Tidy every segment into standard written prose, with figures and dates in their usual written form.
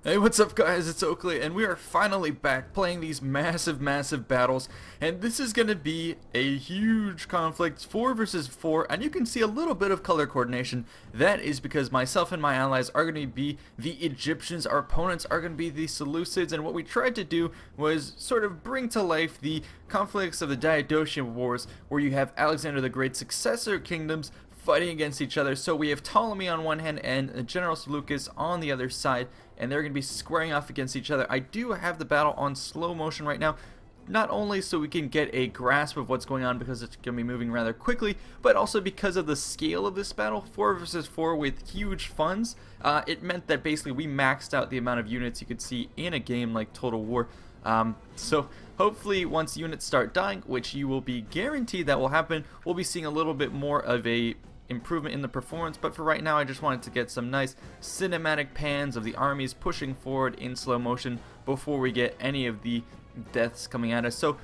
Hey, what's up guys, it's Oakley, and we are finally back playing these massive battles, and this is going to be a huge conflict, 4 versus 4, and you can see a little bit of color coordination. That is because myself and my allies are going to be the Egyptians, our opponents are going to be the Seleucids, and what we tried to do was sort of bring to life the conflicts of the Diadochean Wars, where you have Alexander the Great's successor kingdoms fighting against each other. So we have Ptolemy on one hand and General Seleucus on the other side, and they're going to be squaring off against each other. I do have the battle on slow motion right now, not only so we can get a grasp of what's going on because it's going to be moving rather quickly, but also because of the scale of this battle, 4 versus 4 with huge funds. It meant that basically we maxed out the amount of units you could see in a game like Total War. So hopefully once units start dying, which you will be guaranteed that will happen, we'll be seeing a little bit more of a improvement in the performance. But for right now, I just wanted to get some nice cinematic pans of the armies pushing forward in slow motion before we get any of the deaths coming at us. So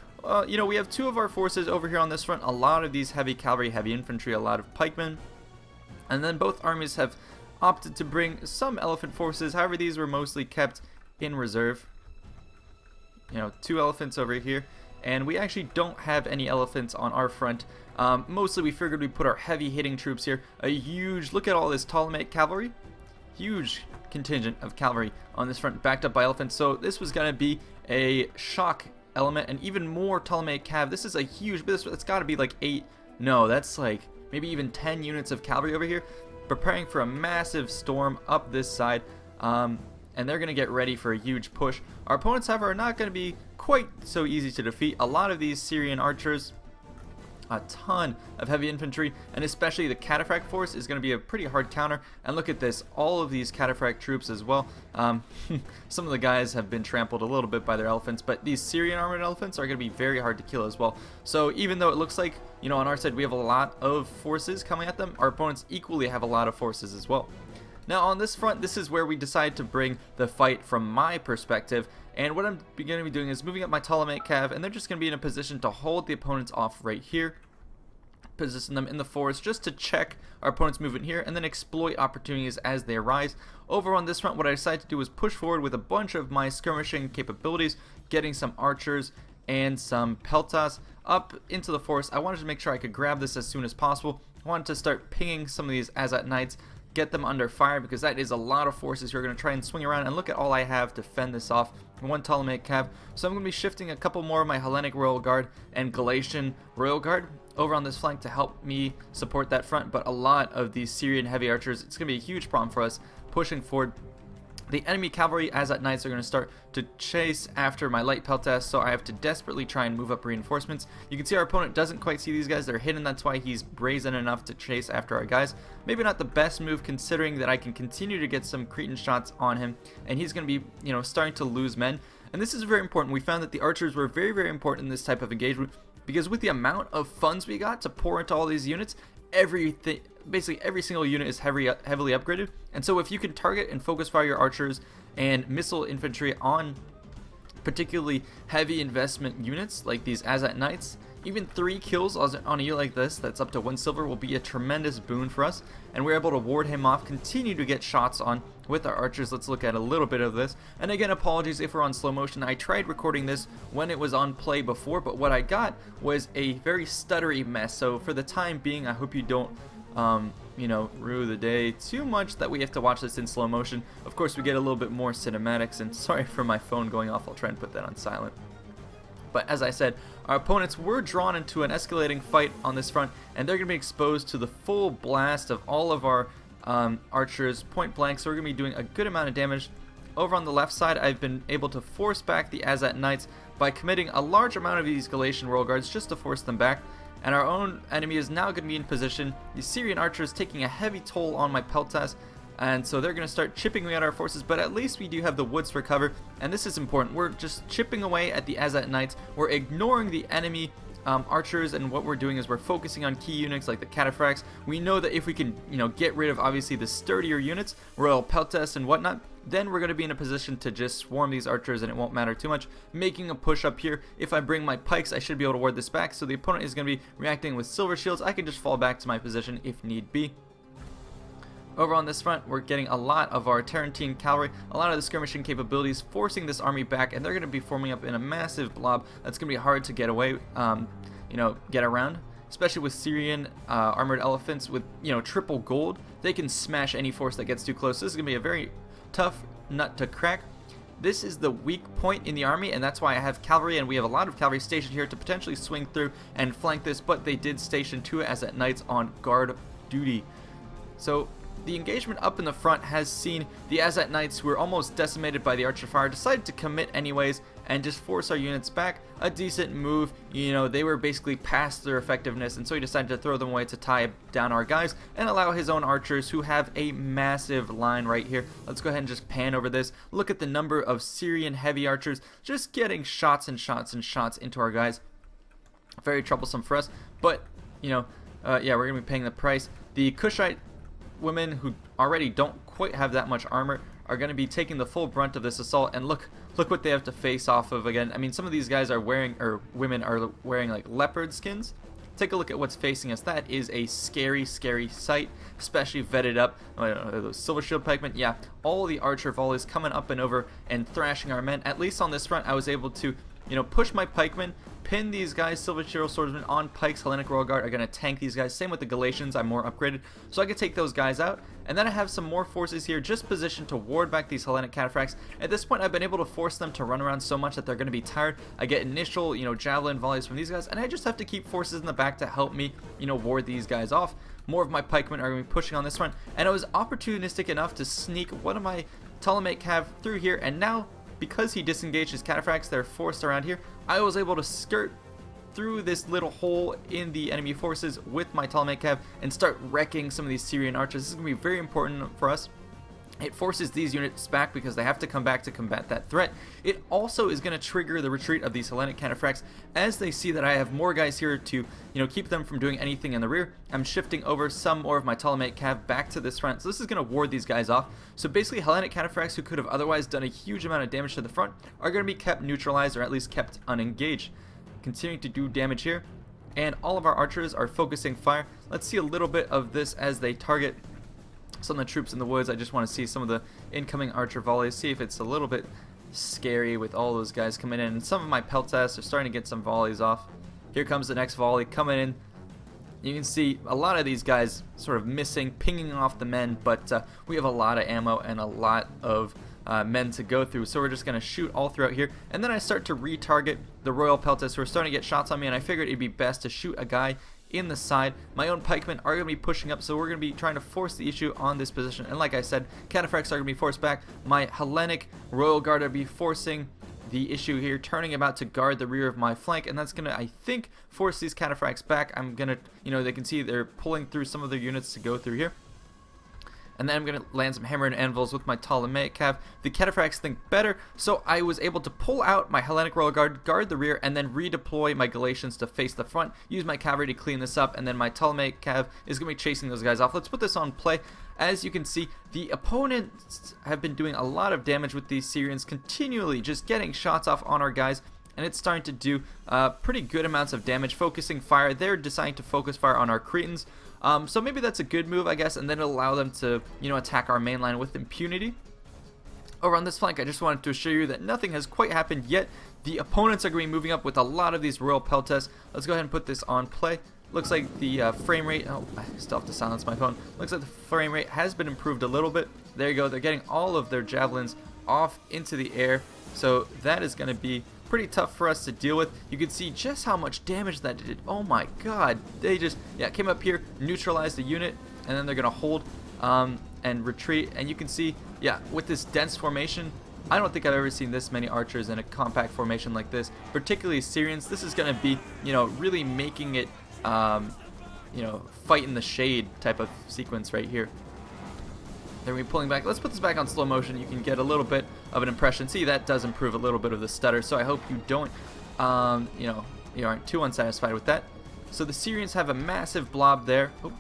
you know, we have two of our forces over here on this front, a lot of these heavy cavalry, heavy infantry, a lot of pikemen, and then both armies have opted to bring some elephant forces. However, these were mostly kept in reserve. You know, 2 elephants over here, and we actually don't have any elephants on our front. Mostly we figured we'd put our heavy hitting troops here. A huge, look at all this Ptolemaic cavalry, huge contingent of cavalry on this front backed up by elephants. So this was going to be a shock element, and even more Ptolemaic cav. This is a huge, it's got to be like 8, no, that's like maybe even 10 units of cavalry over here preparing for a massive storm up this side. And they're going to get ready for a huge push. Our opponents, however, are not going to be quite so easy to defeat. A lot of these Syrian archers, a ton of heavy infantry, and especially the cataphract force is going to be a pretty hard counter. And look at this, all of these cataphract troops as well. Some of the guys have been trampled a little bit by their elephants, but these Syrian armored elephants are going to be very hard to kill as well. So even though it looks like, you know, on our side we have a lot of forces coming at them, our opponents equally have a lot of forces as well. Now on this front, this is where we decide to bring the fight from my perspective, and what I'm going to be doing is moving up my Ptolemaic cav, and they're just going to be in a position to hold the opponents off right here, position them in the forest just to check our opponent's movement here, and then exploit opportunities as they arise. Over on this front, what I decided to do was push forward with a bunch of my skirmishing capabilities, getting some archers and some peltas up into the forest. I wanted to make sure I could grab this as soon as possible. I wanted to start pinging some of these Azat Knights, get them under fire, because that is a lot of forces who are going to try and swing around. And look at all I have to fend this off. 1 Ptolemaic cav. So I'm going to be shifting a couple more of my Hellenic Royal Guard and Galatian Royal Guard over on this flank to help me support that front. But a lot of these Syrian heavy archers, it's going to be a huge problem for us pushing forward. The enemy cavalry Azat Knights are going to start to chase after my light peltas, so I have to desperately try and move up reinforcements. You can see our opponent doesn't quite see these guys, they're hidden, that's why he's brazen enough to chase after our guys. Maybe not the best move considering that I can continue to get some Cretan shots on him, and he's going to be, you know, starting to lose men. And this is very important. We found that the archers were very important in this type of engagement, because with the amount of funds we got to pour into all these units, basically every single unit is heavily upgraded, and so if you can target and focus fire your archers and missile infantry on particularly heavy investment units like these Azat Knights, even 3 kills on a unit like this that's up to 1 silver will be a tremendous boon for us, and we're able to ward him off, continue to get shots on with our archers. Let's look at a little bit of this. And again, apologies if we're on slow motion. I tried recording this when it was on play before, but what I got was a very stuttery mess. So for the time being, I hope you don't you know, rue the day too much that we have to watch this in slow motion. Of course, we get a little bit more cinematics, and sorry for my phone going off, I'll try and put that on silent. But as I said, our opponents were drawn into an escalating fight on this front, and they're going to be exposed to the full blast of all of our archers point blank, so we're going to be doing a good amount of damage. Over on the left side, I've been able to force back the Azat Knights by committing a large amount of these Galatian Royal Guards just to force them back. And our own enemy is now going to be in position. The Syrian archers taking a heavy toll on my peltas, and so they're going to start chipping away at our forces, but at least we do have the woods for cover, and this is important. We're just chipping away at the Azat Knights. We're ignoring the enemy archers, and what we're doing is we're focusing on key units like the cataphracts. We know that if we can, you know, get rid of obviously the sturdier units, royal peltas and whatnot, then we're going to be in a position to just swarm these archers and it won't matter too much. Making a push up here, if I bring my pikes, I should be able to ward this back, so the opponent is going to be reacting with silver shields. I can just fall back to my position if need be. Over on this front, we're getting a lot of our Tarentine cavalry, a lot of the skirmishing capabilities, forcing this army back, and they're going to be forming up in a massive blob that's going to be hard to get away, get around. Especially with Syrian armored elephants with, triple gold. They can smash any force that gets too close. This is going to be a very tough nut to crack. This is the weak point in the army, and that's why I have cavalry, and we have a lot of cavalry stationed here to potentially swing through and flank this, but they did station 2 Azat Knights on guard duty. So the engagement up in the front has seen the Azat Knights, who were almost decimated by the archer fire, decided to commit anyways and just force our units back. A decent move. They were basically past their effectiveness, and so he decided to throw them away to tie down our guys and allow his own archers, who have a massive line right here. Let's go ahead and just pan over this. Look at the number of Syrian heavy archers just getting shots and shots and shots into our guys. Very troublesome for us, but we're gonna be paying the price. The Kushite women, who already don't quite have that much armor, are going to be taking the full brunt of this assault, and look what they have to face off of again. I mean, some of these guys are wearing, or women are wearing, like leopard skins. Take a look at what's facing us. That is a scary, scary sight, especially vetted up. Those silver shield pikemen, yeah, all the archer volleys coming up and over and thrashing our men. At least on this front, I was able to, push my pikemen, pin these guys. Silver shield swordsmen on pikes. Hellenic Royal Guard are going to tank these guys. Same with the Galatians. I'm more upgraded, so I can take those guys out. And then I have some more forces here just positioned to ward back these Hellenic cataphracts. At this point, I've been able to force them to run around so much that they're going to be tired. I get initial, javelin volleys from these guys, and I just have to keep forces in the back to help me, ward these guys off. More of my pikemen are going to be pushing on this front, and I was opportunistic enough to sneak one of my Ptolemaic cav through here, and now, because he disengaged his cataphracts, they're forced around here. I was able to skirt through this little hole in the enemy forces with my Ptolemaic cav and start wrecking some of these Syrian archers. This is going to be very important for us. It forces these units back because they have to come back to combat that threat. It also is going to trigger the retreat of these Hellenic cataphracts as they see that I have more guys here to, keep them from doing anything in the rear. I'm shifting over some more of my Ptolemaic cav back to this front, so this is going to ward these guys off. So basically, Hellenic cataphracts, who could have otherwise done a huge amount of damage to the front, are going to be kept neutralized, or at least kept unengaged. Continuing to do damage here, and all of our archers are focusing fire. Let's see a little bit of this as they target some of the troops in the woods. I just want to see some of the incoming archer volleys, see if it's a little bit scary with all those guys coming in. And some of my peltasts are starting to get some volleys off. Here comes the next volley coming in. You can see a lot of these guys sort of missing, pinging off the men, but we have a lot of ammo and a lot of men to go through, so we're just going to shoot all throughout here. And then I start to retarget the Royal Peltasts, who are starting to get shots on me, and I figured it'd be best to shoot a guy in the side. My own pikemen are going to be pushing up, so we're going to be trying to force the issue on this position. And like I said, cataphracts are going to be forced back. My Hellenic Royal Guard are be forcing the issue here, turning about to guard the rear of my flank, and that's going to, I think, force these cataphracts back. I'm going to, they can see they're pulling through some of their units to go through here. And then I'm going to land some hammer and anvils with my Ptolemaic cav. The cataphracts think better, so I was able to pull out my Hellenic Royal Guard, guard the rear, and then redeploy my Galatians to face the front, use my cavalry to clean this up, and then my Ptolemaic cav is going to be chasing those guys off. Let's put this on play. As you can see, the opponents have been doing a lot of damage with these Syrians, continually just getting shots off on our guys, and it's starting to do pretty good amounts of damage. Focusing fire, they're deciding to focus fire on our Cretans. So maybe that's a good move, I guess, and then it'll allow them to, attack our main line with impunity. Over on this flank, I just wanted to assure you that nothing has quite happened yet. The opponents are going to be moving up with a lot of these Royal Peltasts. Let's go ahead and put this on play. Looks like the frame rate, oh, I still have to silence my phone. Looks like the frame rate has been improved a little bit. There you go, they're getting all of their javelins off into the air. So that is going to be pretty tough for us to deal with. You can see just how much damage that did. Oh my god, they just came up here, neutralized the unit, and then they're gonna hold and retreat. And you can see, with this dense formation, I don't think I've ever seen this many archers in a compact formation like this, particularly Syrians. This is gonna be, really making it fight in the shade type of sequence right here. Then we're pulling back. Let's put this back on slow motion. You can get a little bit of an impression. See, that does improve a little bit of the stutter, so I hope you don't, you aren't too unsatisfied with that. So the Syrians have a massive blob there. Oop.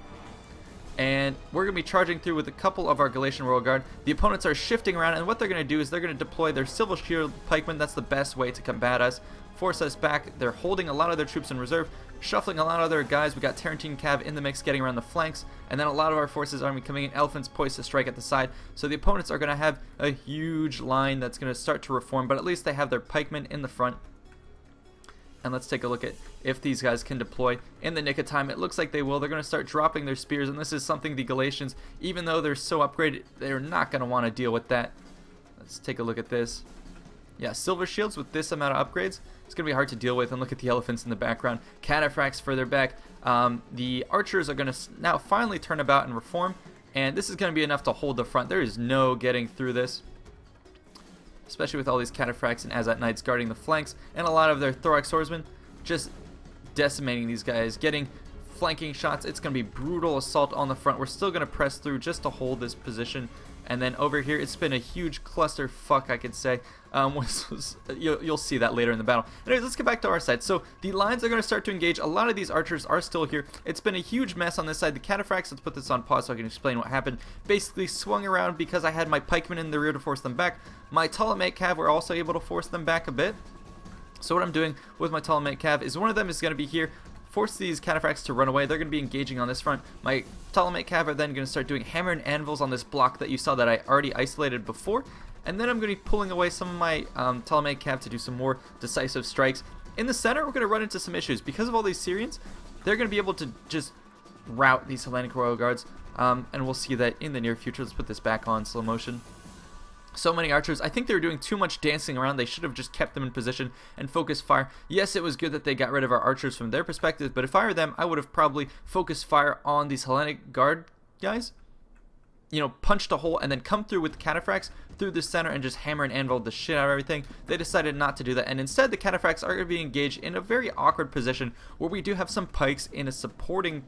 And we're going to be charging through with a couple of our Galatian Royal Guard. The opponents are shifting around, and what they're going to do is they're going to deploy their Silver Shield pikemen. That's the best way to combat us, force us back. They're holding a lot of their troops in reserve, shuffling a lot of their guys. We got Tarantine Cav in the mix getting around the flanks, and then a lot of our forces army coming in, elephants poised to strike at the side. So the opponents are going to have a huge line that's going to start to reform, but at least they have their pikemen in the front. And let's take a look at if these guys can deploy in the nick of time. It looks like they will. They're going to start dropping their spears, and this is something the Galatians, even though they're so upgraded, they're not going to want to deal with that. Let's take a look at this. Yeah, silver shields with this amount of upgrades, it's going to be hard to deal with. And look at the elephants in the background. Cataphracts further back. The archers are going to now finally turn about and reform, and this is going to be enough to hold the front. There is no getting through this, especially with all these cataphracts and Azat Knights guarding the flanks, and a lot of their thorax swordsmen just decimating these guys, getting flanking shots. It's going to be brutal assault on the front. We're still going to press through just to hold this position. And then over here, it's been a huge clusterfuck, I could say. You'll see that later in the battle. Anyways, let's get back to our side. So the lines are going to start to engage. A lot of these archers are still here. It's been a huge mess on this side. The cataphracts, let's put this on pause so I can explain what happened. Basically swung around because I had my pikemen in the rear to force them back. My Ptolemaic Cav were also able to force them back a bit. So what I'm doing with my Ptolemaic Cav is one of them is going to be here, force these cataphracts to run away. They're going to be engaging on this front. My Ptolemaic Cav are then going to start doing hammer and anvils on this block that you saw that I already isolated before. And then I'm going to be pulling away some of my Ptolemaic Cav to do some more decisive strikes. In the center, we're going to run into some issues. Because of all these Syrians, they're going to be able to just rout these Hellenic Royal Guards. And we'll see that in the near future. Let's put this back on slow motion. So many archers. I think they were doing too much dancing around. They should have just kept them in position and focused fire. Yes, it was good that they got rid of our archers from their perspective, but if I were them, I would have probably focused fire on these Hellenic Guard guys. You know, punched a hole and then come through with cataphracts through the center and just hammer and anvil the shit out of everything. They decided not to do that, and instead the cataphracts are going to be engaged in a very awkward position where we do have some pikes in a supporting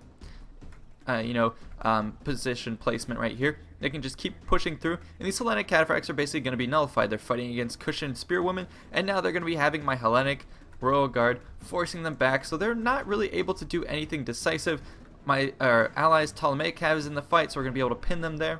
position placement right here. They can just keep pushing through, and these Hellenic cataphracts are basically going to be nullified. They're fighting against cushioned spearwomen, and now they're going to be having my Hellenic Royal Guard forcing them back, so they're not really able to do anything decisive. My allies Ptolemaic Cav is in the fight, so we're going to be able to pin them there.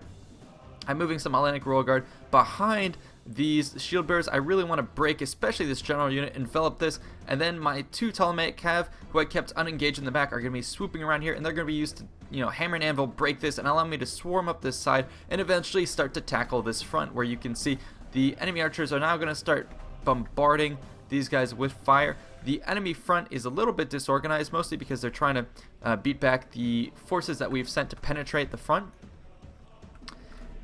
I'm moving some Hellenic Royal Guard behind these shield bearers. I really want to break, especially this general unit, envelop this, and then my two Ptolemaic Cav, who I kept unengaged in the back, are going to be swooping around here, and they're going to be used to, hammer and anvil, break this, and allow me to swarm up this side, and eventually start to tackle this front, where you can see the enemy archers are now going to start bombarding these guys with fire. The enemy front is a little bit disorganized, mostly because they're trying to beat back the forces that we've sent to penetrate the front.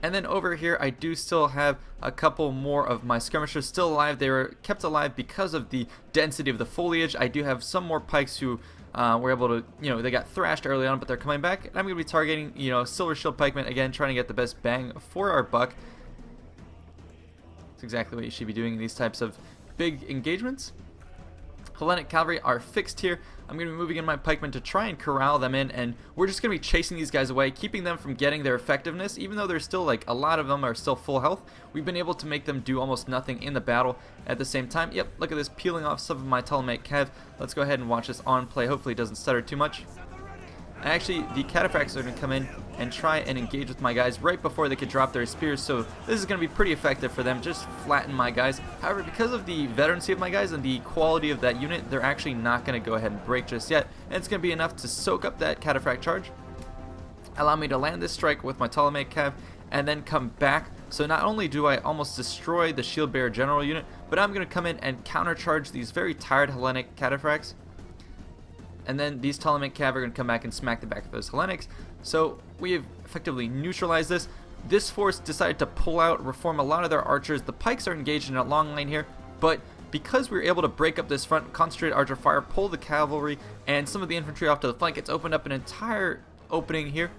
And then over here, I do still have a couple more of my skirmishers still alive. They were kept alive because of the density of the foliage. I do have some more pikes who were able to, they got thrashed early on, but they're coming back. And I'm going to be targeting, Silver Shield pikemen, again, trying to get the best bang for our buck. That's exactly what you should be doing in these types of big engagements. Hellenic cavalry are fixed here. I'm going to be moving in my pikemen to try and corral them in, and we're just going to be chasing these guys away, keeping them from getting their effectiveness. Even though they're still, a lot of them are still full health, we've been able to make them do almost nothing in the battle at the same time. Yep, look at this, peeling off some of my Ptolemaic Cav. Let's go ahead and watch this on play. Hopefully it doesn't stutter too much. Actually, the cataphracts are going to come in and try and engage with my guys right before they could drop their spears, so this is going to be pretty effective for them, just flatten my guys. However, because of the veterancy of my guys and the quality of that unit, they're actually not going to go ahead and break just yet, and it's going to be enough to soak up that cataphract charge, allow me to land this strike with my Ptolemaic Cav, and then come back. So not only do I almost destroy the shield bearer general unit, but I'm going to come in and countercharge these very tired Hellenic cataphracts. And then these Ptolemaic Cav are going to come back and smack the back of those Hellenics. So we have effectively neutralized this. This force decided to pull out, reform a lot of their archers. The pikes are engaged in a long line here, but because we were able to break up this front, concentrate archer fire, pull the cavalry, and some of the infantry off to the flank, it's opened up an entire opening here.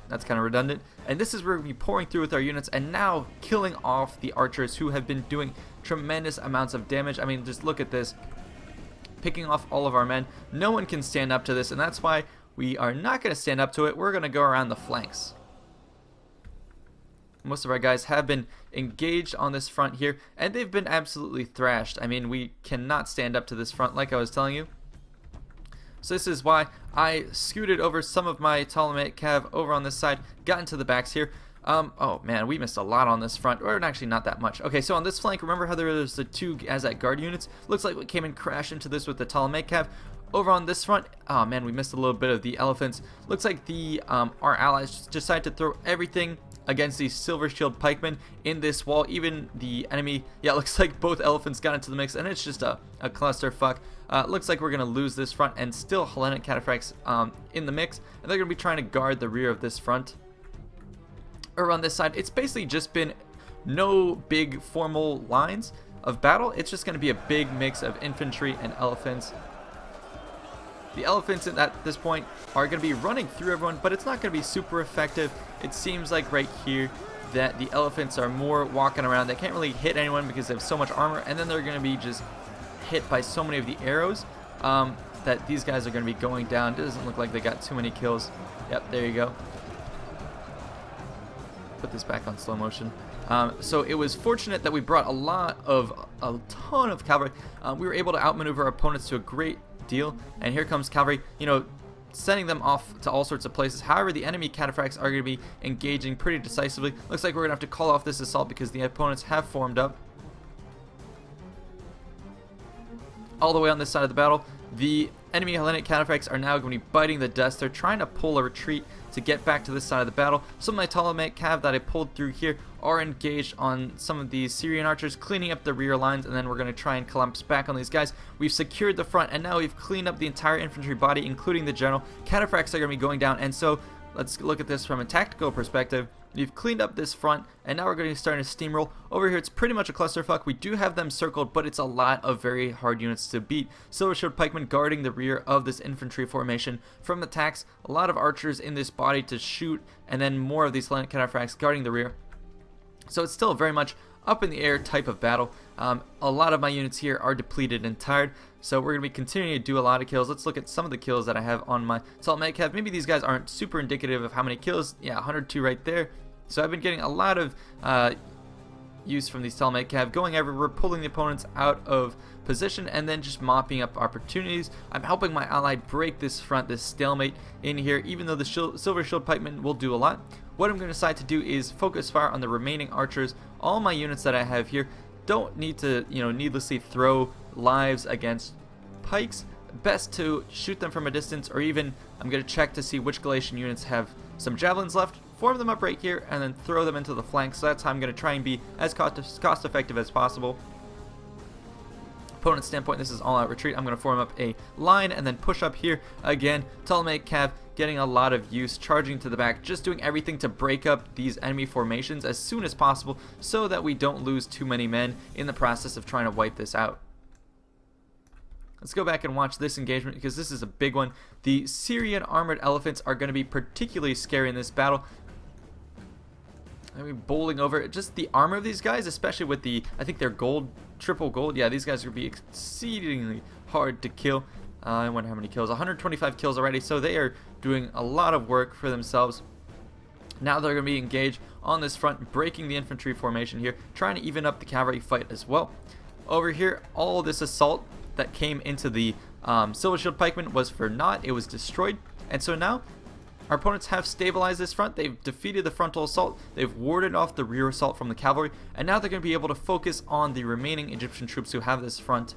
That's kind of redundant. And this is where we're going to be pouring through with our units and now killing off the archers who have been doing tremendous amounts of damage. I mean, just look at this. Picking off all of our men. No one can stand up to this, and that's why we are not going to stand up to it. We're going to go around the flanks. Most of our guys have been engaged on this front here, and they've been absolutely thrashed. I mean, we cannot stand up to this front like I was telling you. So this is why I scooted over some of my Ptolemaic Cav over on this side, got into the backs here. Oh man, we missed a lot on this front, or actually not that much. Okay, so on this flank, remember how there was the two Azat guard units? Looks like we came and crashed into this with the Ptolemaic Cav. Over on this front, oh man, we missed a little bit of the elephants. Looks like the our allies decided to throw everything against these silver shield pikemen in this wall. Even the enemy, yeah, it looks like both elephants got into the mix, and it's just a clusterfuck. Looks like we're going to lose this front, and still Hellenic cataphracts in the mix, and they're going to be trying to guard the rear of this front. Over on this side, it's basically just been no big formal lines of battle. It's just going to be a big mix of infantry and elephants. The elephants at this point are going to be running through everyone, but it's not going to be super effective. It seems like right here that the elephants are more walking around. They can't really hit anyone because they have so much armor, and then they're going to be just hit by so many of the arrows that these guys are going to be going down. It doesn't look like they got too many kills. Yep, there you go. Put this back on slow motion. So it was fortunate that we brought a ton of cavalry. We were able to outmaneuver our opponents to a great deal, and here comes cavalry, you know, sending them off to all sorts of places. However, the enemy cataphracts are going to be engaging pretty decisively. Looks like we're going to have to call off this assault because the opponents have formed up. All the way on this side of the battle, the enemy Hellenic cataphracts are now going to be biting the dust. They're trying to pull a retreat to get back to this side of the battle. Some of my Ptolemaic cav that I pulled through here are engaged on some of these Syrian archers, cleaning up the rear lines, and then we're going to try and collapse back on these guys. We've secured the front, and now we've cleaned up the entire infantry body, including the general. Cataphracts are going to be going down, and so let's look at this from a tactical perspective. We've cleaned up this front, and now we're going to start to steamroll. Over here, it's pretty much a clusterfuck. We do have them circled, but it's a lot of very hard units to beat. Silver Shield Pikemen guarding the rear of this infantry formation from attacks. A lot of archers in this body to shoot, and then more of these Hellenic cataphracts guarding the rear. So it's still very much up in the air type of battle. A lot of my units here are depleted and tired, so we're going to be continuing to do a lot of kills. Let's look at some of the kills that I have on my Ptolemaic cav. Maybe these guys aren't super indicative of how many kills. Yeah, 102 right there. So I've been getting a lot of use from these Ptolemaic cav, going everywhere, pulling the opponents out of position, and then just mopping up opportunities. I'm helping my ally break this front, this stalemate in here, even though the Silver Shield Pikemen will do a lot. What I'm going to decide to do is focus fire on the remaining archers. All my units that I have here don't need to, you know, needlessly throw lives against pikes. Best to shoot them from a distance, or even I'm going to check to see which Galatian units have some javelins left, form them up right here, and then throw them into the flank. So that's how I'm going to try and be as cost effective as possible. Opponent's standpoint, this is all out retreat. I'm going to form up a line and then push up here again. Ptolemaic cav getting a lot of use, charging to the back, just doing everything to break up these enemy formations as soon as possible so that we don't lose too many men in the process of trying to wipe this out. Let's go back and watch this engagement because this is a big one. The Syrian armored elephants are going to be particularly scary in this battle. I mean, bowling over just the armor of these guys, especially with the, I think they're gold, triple gold. Yeah, these guys are going to be exceedingly hard to kill. I wonder how many kills. 125 kills already, so they are doing a lot of work for themselves. Now they're going to be engaged on this front, breaking the infantry formation here, trying to even up the cavalry fight as well. Over here, all this assault that came into the Silver Shield Pikemen was for naught. It was destroyed, and so now our opponents have stabilized this front. They've defeated the frontal assault. They've warded off the rear assault from the cavalry, and now they're going to be able to focus on the remaining Egyptian troops who have this front.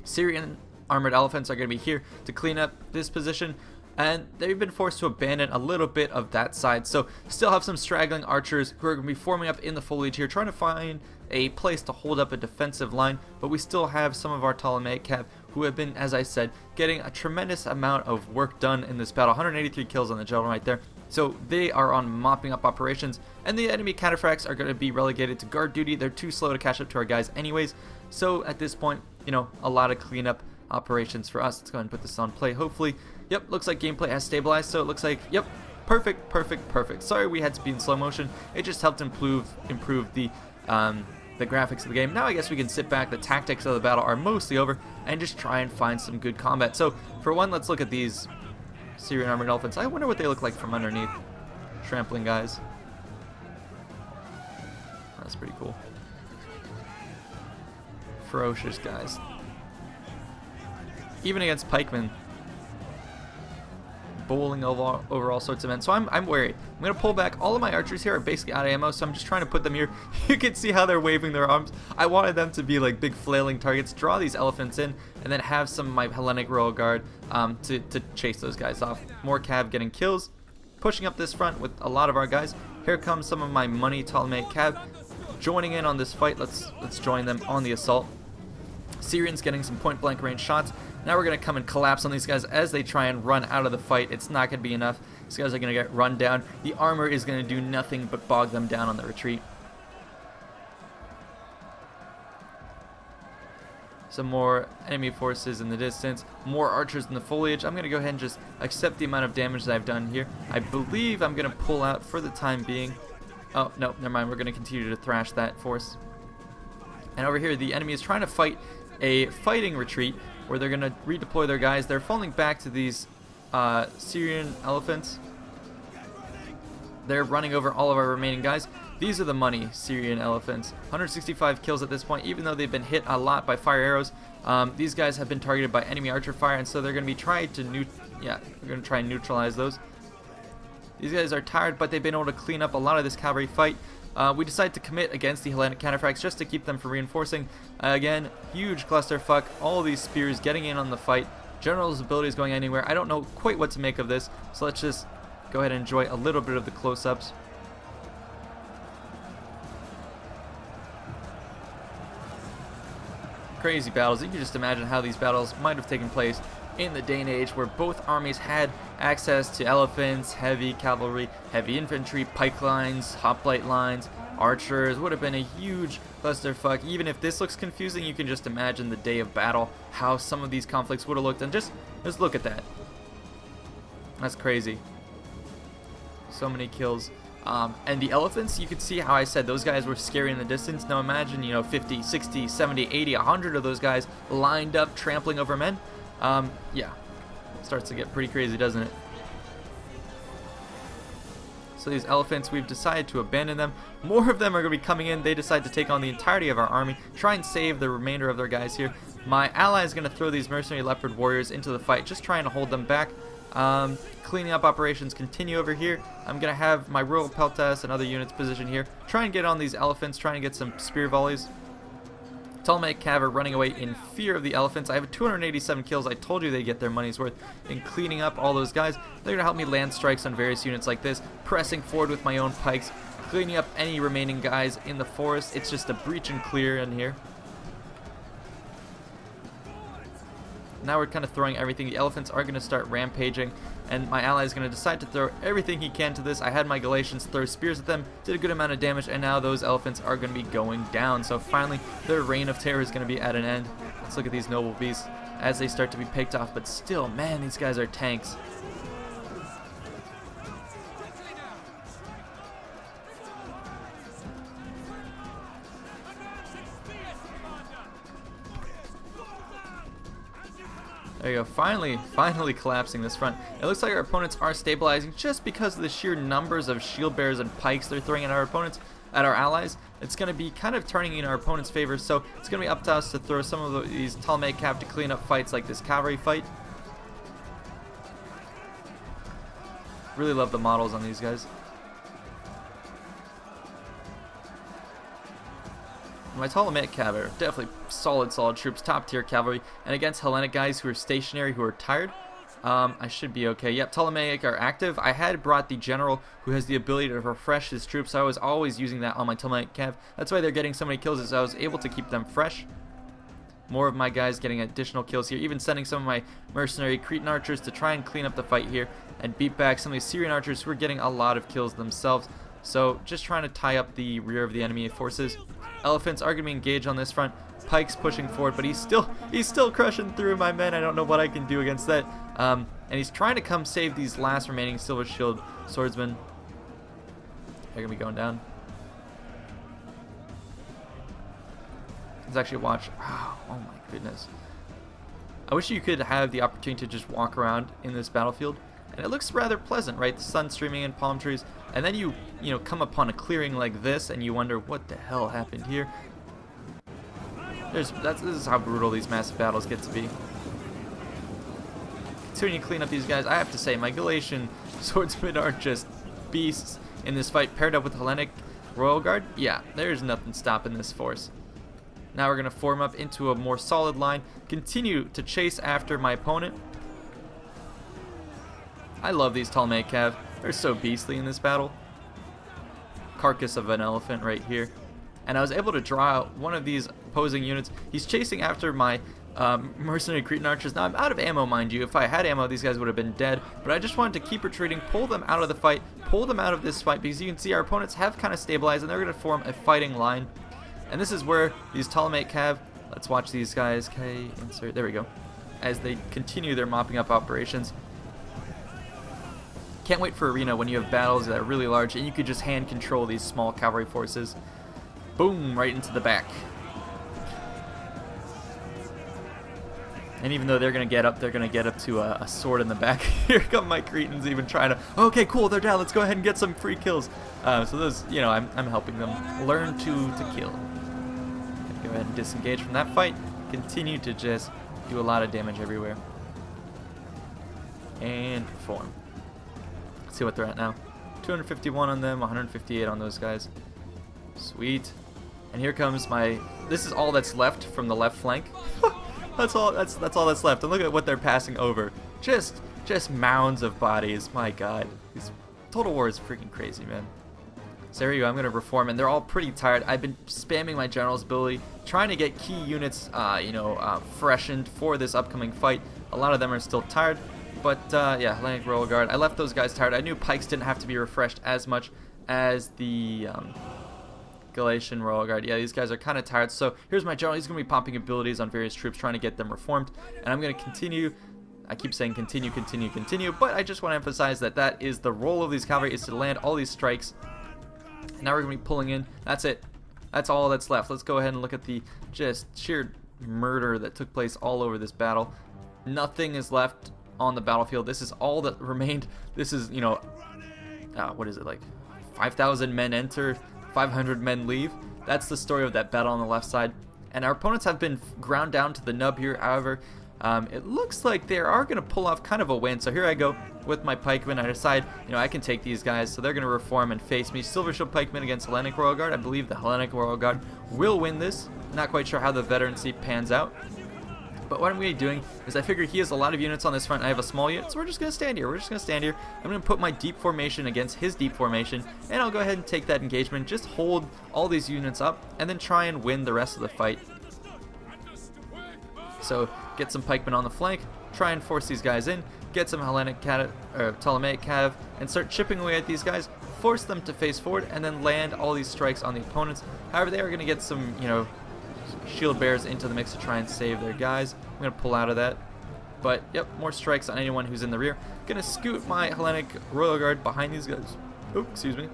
Syrian armored elephants are going to be here to clean up this position, and they've been forced to abandon a little bit of that side. So still have some straggling archers who are going to be forming up in the foliage here, trying to find a place to hold up a defensive line, but we still have some of our Ptolemaic cav who have been, as I said, getting a tremendous amount of work done in this battle. 183 kills on the general right there. So they are on mopping up operations, and the enemy cataphracts are going to be relegated to guard duty. They're too slow to catch up to our guys anyways. So at this point, you know, a lot of cleanup operations for us. Let's go ahead and put this on play. Hopefully, yep, looks like gameplay has stabilized, so it looks like, yep, perfect, perfect, perfect. Sorry we had to be in slow motion. It just helped improve the graphics of the game. Now I guess we can sit back. The tactics of the battle are mostly over and just try and find some good combat. So for one, let's look at these Syrian armored elephants. I wonder what they look like from underneath. Trampling guys. That's pretty cool. Ferocious guys. Even against pikemen, bowling over all sorts of men. So I'm wary. I'm going to pull back. All of my archers here are basically out of ammo, so I'm just trying to put them here. You can see how they're waving their arms. I wanted them to be like big flailing targets. Draw these elephants in, and then have some of my Hellenic Royal Guard to chase those guys off. More cav getting kills. Pushing up this front with a lot of our guys. Here comes some of my money Ptolemaic cav joining in on this fight. Let's join them on the assault. Syrians getting some point blank range shots. Now we're going to come and collapse on these guys as they try and run out of the fight. It's not going to be enough. These guys are going to get run down. The armor is going to do nothing but bog them down on the retreat. Some more enemy forces in the distance. More archers in the foliage. I'm going to go ahead and just accept the amount of damage that I've done here. I believe I'm going to pull out for the time being. Oh, no, never mind. We're going to continue to thrash that force. And over here, the enemy is trying to fight a fighting retreat where they're going to redeploy their guys. They're falling back to these Syrian elephants. They're running over all of our remaining guys. These are the money Syrian elephants. 165 kills at this point, even though they've been hit a lot by fire arrows. These guys have been targeted by enemy archer fire, and so they're going to be trying to we're going to try and neutralize those. These guys are tired, but they've been able to clean up a lot of this cavalry fight. We decided to commit against the Hellenic counterfracts just to keep them from reinforcing. Again, huge clusterfuck. All these spears getting in on the fight. General's ability is going anywhere. I don't know quite what to make of this, so let's just go ahead and enjoy a little bit of the close-ups. Crazy battles. You can just imagine how these battles might have taken place in the day and age where both armies had access to elephants, heavy cavalry, heavy infantry, pike lines, hoplite lines, archers. Would have been a huge clusterfuck. Even if this looks confusing, you can just imagine the day of battle, how some of these conflicts would have looked. And just look at that. That's crazy. So many kills. And the elephants, you could see how I said those guys were scary in the distance. Now imagine, 50, 60, 70, 80, 100 of those guys lined up trampling over men. Yeah, starts to get pretty crazy, doesn't it? So these elephants, we've decided to abandon them. More of them are going to be coming in. They decide to take on the entirety of our army, try and save the remainder of their guys here. My ally is going to throw these mercenary leopard warriors into the fight, just trying to hold them back. Cleaning up operations continue over here. I'm going to have my Royal Peltas and other units positioned here. Try and get on these elephants, trying to get some spear volleys. Ptolemaic cav are running away in fear of the elephants. I have 287 kills. I told you they'd get their money's worth in cleaning up all those guys. They're going to help me land strikes on various units like this, pressing forward with my own pikes, cleaning up any remaining guys in the forest. It's just a breach and clear in here. Now we're kind of throwing everything. The elephants are going to start rampaging, and my ally is going to decide to throw everything he can to this. I had my Galatians throw spears at them, did a good amount of damage, and now those elephants are going to be going down. So finally, their reign of terror is going to be at an end. Let's look at these noble beasts as they start to be picked off, but still, man, these guys are tanks. There you go, finally collapsing this front. It looks like our opponents are stabilizing just because of the sheer numbers of shield bearers and pikes they're throwing at our opponents, at our allies. It's going to be kind of turning in our opponent's favor, so it's going to be up to us to throw some of these Ptolemaic cav to clean up fights like this cavalry fight. Really love the models on these guys. My Ptolemaic cavalry are definitely solid troops, top tier cavalry, and against Hellenic guys who are stationary, who are tired, I should be okay. Yep, Ptolemaic are active. I had brought the general who has the ability to refresh his troops, so I was always using that on my Ptolemaic cav. That's why they're getting so many kills, is I was able to keep them fresh. More of my guys getting additional kills here, even sending some of my mercenary Cretan archers to try and clean up the fight here and beat back some of these Syrian archers who are getting a lot of kills themselves. So just trying to tie up the rear of the enemy forces. Elephants are going to be engaged on this front. Pike's pushing forward, but he's still crushing through my men. I don't know what I can do against that. And he's trying to come save these last remaining silver shield swordsmen. They're going to be going down. Let's actually watch. Oh my goodness. I wish you could have the opportunity to just walk around in this battlefield. And it looks rather pleasant, right? The sun streaming in palm trees. And then you come upon a clearing like this and you wonder what the hell happened here. This is how brutal these massive battles get to be. continuing to clean up these guys. I have to say, my Galatian swordsmen are just beasts in this fight, paired up with Hellenic Royal Guard. Yeah, there's nothing stopping this force. Now we're going to form up into a more solid line, continue to chase after my opponent. I love these Ptolemaic Cav. They're so beastly in this battle. Carcass of an elephant right here. And I was able to draw out one of these opposing units. He's chasing after my mercenary Cretan archers. Now I'm out of ammo, mind you. If I had ammo, these guys would have been dead. But I just wanted to keep retreating, pull them out of the fight, pull them out of this fight, because you can see our opponents have kind of stabilized and they're going to form a fighting line. And this is where these Ptolemaic Cav, let's watch these guys, K, insert, there we go, as they continue their mopping up operations. Can't wait for Arena when you have battles that are really large and you could just hand control these small cavalry forces. Boom, right into the back. And even though they're going to get up, they're going to get up to a sword in the back. Here come my Cretans even trying to, okay, cool, they're down, let's go ahead and get some free kills. So those, you know, I'm helping them learn to kill. Go ahead and disengage from that fight. Continue to just do a lot of damage everywhere. And perform. Let's see what they're at now. 251 on them, 158 on those guys. Sweet. And here comes my, this is all that's left from the left flank. That's all that's left. And look at what they're passing over. Just mounds of bodies. My god. This Total War is freaking crazy, man. So there you go. I'm going to reform, and they're all pretty tired. I've been spamming my general's ability, trying to get key units, freshened for this upcoming fight. A lot of them are still tired, but yeah, Hellenic Royal Guard. I left those guys tired. I knew pikes didn't have to be refreshed as much as the Galatian Royal Guard. Yeah, these guys are kind of tired. So here's my general. He's going to be popping abilities on various troops, trying to get them reformed, and I'm going to continue. I keep saying continue, but I just want to emphasize that that is the role of these cavalry, is to land all these strikes. Now we're going to be pulling in. That's it. That's all that's left. Let's go ahead and look at the just sheer murder that took place all over this battle. Nothing is left on the battlefield. This is all that remained. This is, you know, what is it, like 5,000 men enter, 500 men leave. That's the story of that battle on the left side. And our opponents have been ground down to the nub here. However, it looks like they are going to pull off kind of a win. So here I go with my pikemen. I decide, you know, I can take these guys. So they're going to reform and face me. Silver Shield pikemen against Hellenic Royal Guard. I believe the Hellenic Royal Guard will win this. Not quite sure how the veterancy pans out. But what I'm going to be doing is I figure he has a lot of units on this front. I have a small unit, so we're just going to stand here. I'm going to put my deep formation against his deep formation, and I'll go ahead and take that engagement. Just hold all these units up, and then try and win the rest of the fight. So get some pikemen on the flank, try and force these guys in, get some Hellenic Ptolemaic Cav, and start chipping away at these guys, force them to face forward, and then land all these strikes on the opponents. However, they are going to get some, you know, shield bearers into the mix to try and save their guys. I'm going to pull out of that. But, yep, more strikes on anyone who's in the rear. Going to scoot my Hellenic Royal Guard behind these guys. Oh, excuse me.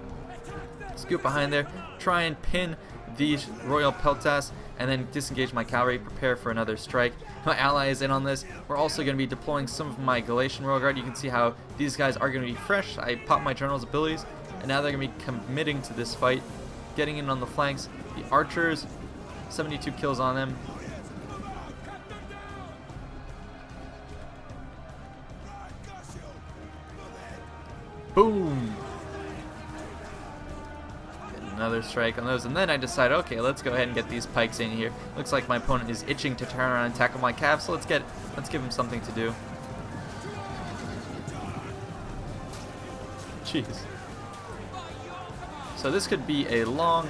Scoot behind there, try and pin the Royal Peltas, and then disengage my cavalry, prepare for another strike. My ally is in on this. We're also going to be deploying some of my Galatian Royal Guard. You can see how these guys are going to be fresh. I pop my general's abilities, and now they're going to be committing to this fight, getting in on the flanks. The archers, 72 kills on them. Boom! Another strike on those, and then I decide, okay, let's go ahead and get these pikes in here. Looks like my opponent is itching to turn around and tackle my cav, so let's give him something to do. Jeez. So this could be a long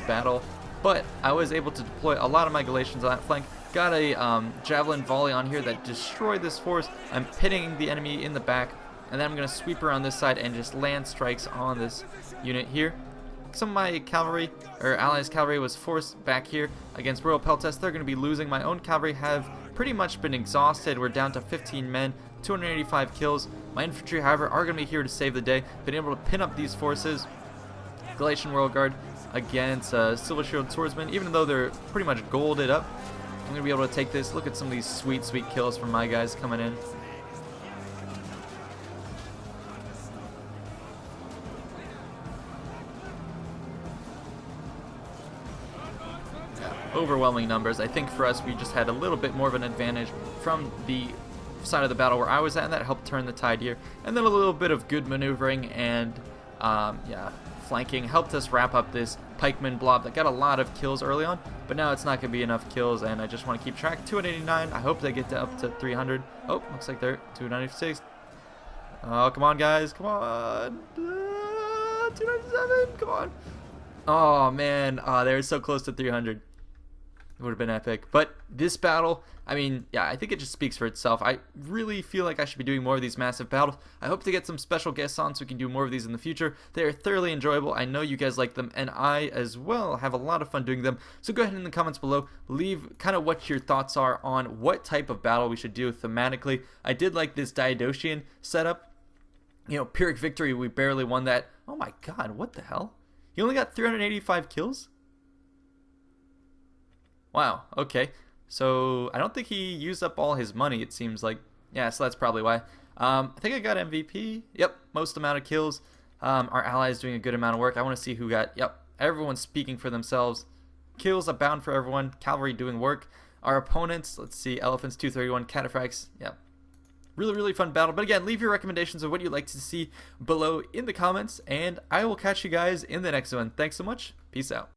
battle, but I was able to deploy a lot of my Galatians on that flank. Got a javelin volley on here that destroyed this force. I'm pitting the enemy in the back, and then I'm going to sweep around this side and just land strikes on this unit here. Some of my cavalry, or allies' cavalry, was forced back here against Royal Peltas. They're going to be losing. My own cavalry have pretty much been exhausted. We're down to 15 men, 285 kills. My infantry, however, are going to be here to save the day. Been able to pin up these forces. Galatian Royal Guard against Silver Shield Swordsmen. Even though they're pretty much golded up, I'm going to be able to take this. Look at some of these sweet kills from my guys coming in. Overwhelming numbers. I think for us, we just had a little bit more of an advantage from the side of the battle where I was at, and that helped turn the tide here. And then a little bit of good maneuvering and yeah, flanking helped us wrap up this pikeman blob that got a lot of kills early on, but now it's not going to be enough kills, and I just want to keep track. 289. I hope they get up to 300. Oh, looks like they're 296. Oh, come on, guys. Come on. 297. Come on. Oh, man. They're so close to 300. It would have been epic. But this battle, I mean, yeah, I think it just speaks for itself. I really feel like I should be doing more of these massive battles. I hope to get some special guests on so we can do more of these in the future. They are thoroughly enjoyable. I know you guys like them, and I as well have a lot of fun doing them. So go ahead in the comments below, leave kind of what your thoughts are on what type of battle we should do thematically. I did like this Diocletian setup. You know, Pyrrhic victory, we barely won that. Oh my god, what the hell? He only got 385 kills? Wow, okay. So, I don't think he used up all his money, it seems like. Yeah, so that's probably why. I think I got MVP. Yep, most amount of kills. Our allies doing a good amount of work. I want to see who got... Yep, everyone's speaking for themselves. Kills abound for everyone. Cavalry doing work. Our opponents, let's see, Elephants 231, Cataphracts. Yep. Really, really fun battle. But again, leave your recommendations of what you'd like to see below in the comments, and I will catch you guys in the next one. Thanks so much. Peace out.